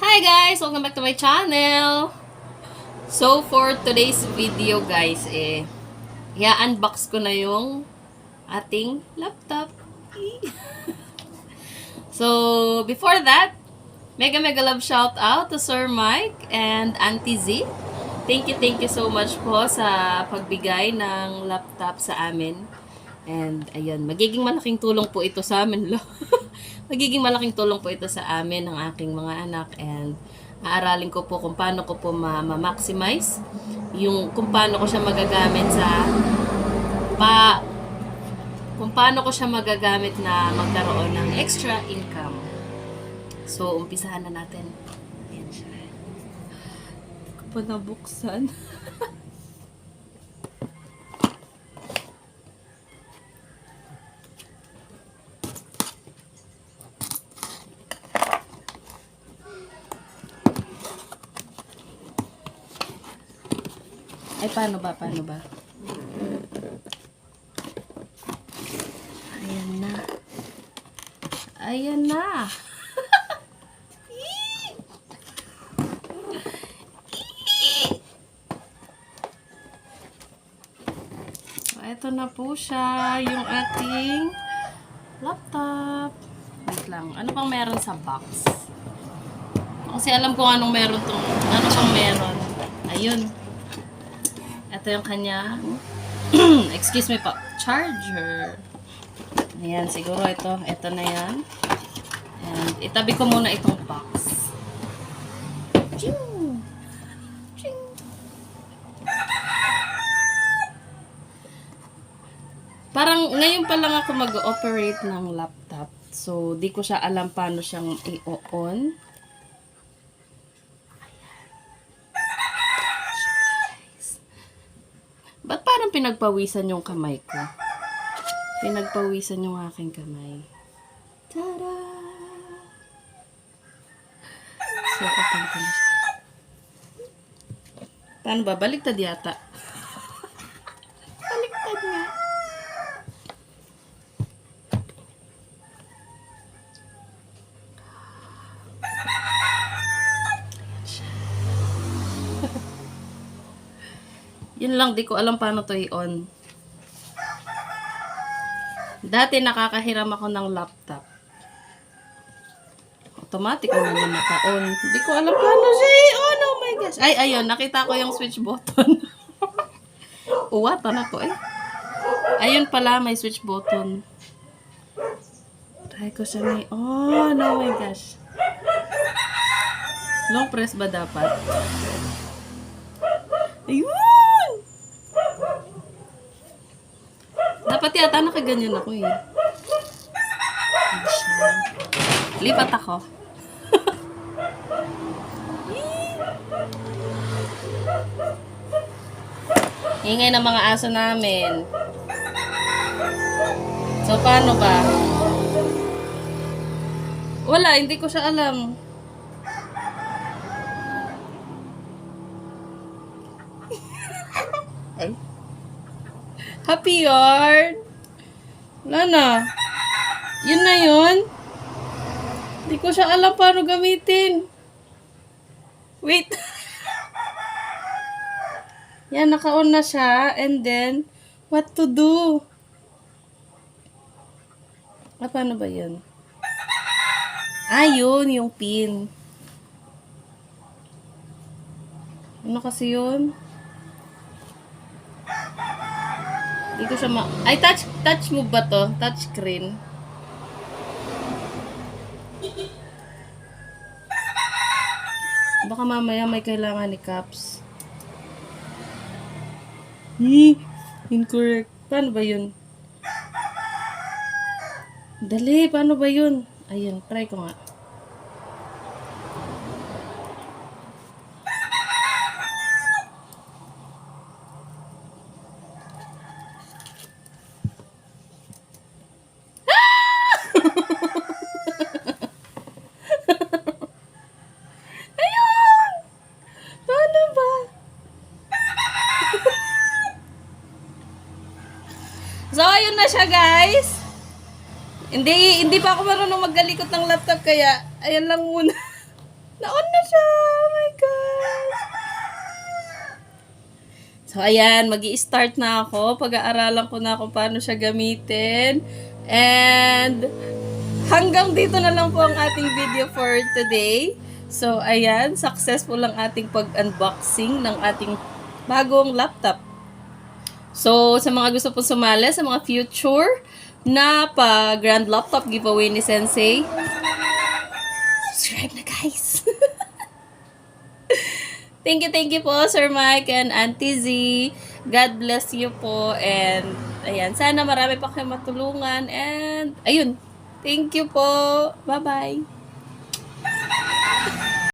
Hi guys! Welcome back to my channel! So, for today's video guys, i-unbox ko na yung ating laptop. So, before that, mega love shout out to Sir Mike and Auntie Z. Thank you so much po sa pagbigay ng laptop sa amin. And, ayun, magiging malaking tulong po ito sa amin. Magiging malaking tulong po ito sa amin, ng aking mga anak. And, aaralin ko po kung paano ko po ma-maximize kung paano ko siya magagamit kung paano ko siya magagamit na magkaroon ng extra income. So, umpisahan na natin. Ayan siya. Hindi ko pa nabuksan. Ay, paano ba? Ayan na. Ayan na. So, ito na po siya, yung ating laptop. Wait lang. Ano pang meron sa box? Kasi alam ko anong meron to. Ano pang meron? Ayun. Ito yung kanya, excuse me po, charger. Ayan, siguro ito na yan. And itabi ko muna itong box. Ching! Ching! Parang ngayon pa lang ako mag-operate ng laptop. So, di ko siya alam paano siyang i-on. Ba't parang pinagpawisan yung kamay ko? Pinagpawisan yung aking kamay. Tada! So, open ko na siya. Paano ba? Baliktad yata. Baliktad nga. Yun lang, di ko alam paano to i-on. Dati nakakahiram ako ng laptop. Automatic naman yung naka-on. Di ko alam paano siya i-on. Oh my gosh. Ay, ayun, nakita ko yung switch button. Uwata na ko eh. Ayun pala, may switch button. Try ko siya may on. Oh my gosh. Long press ba dapat? Ayun! Dapat yata nakaganyan ako eh. Lipat ako. Ingay ng mga aso namin. So, paano ba? Wala, hindi ko siya alam. Ay. Happy yard. Wala na. Yun na yun. Hindi ko siya alam paano gamitin. Wait. Yan, naka-on na siya. And then, what to do? Paano ba yun? Yun, yung pin. Ano kasi yun? Hindi ko siya ay, touch mo ba to? Touch screen. Baka mamaya may kailangan ni Caps. Incorrect. Paano ba yun? Dali, paano ba yun? Ayun, try ko nga. So, ayun na siya, guys. Hindi pa ako marunong maggalikot ng laptop, kaya ayan lang muna. Na-on na So, ayan, mag-i-start na ako. Pag-aaralan ko na kung paano siya gamitin. And, hanggang dito na lang po ang ating video for today. So, ayan, successful ang ating pag-unboxing ng ating bagong laptop. So, sa mga gusto po sumali sa mga future na pa-grand laptop giveaway ni Sensei, subscribe na guys! Thank you po, Sir Mike and Auntie Z. God bless you po. And, ayan, sana marami pa kayo matulungan. And, ayun, thank you po. Bye-bye.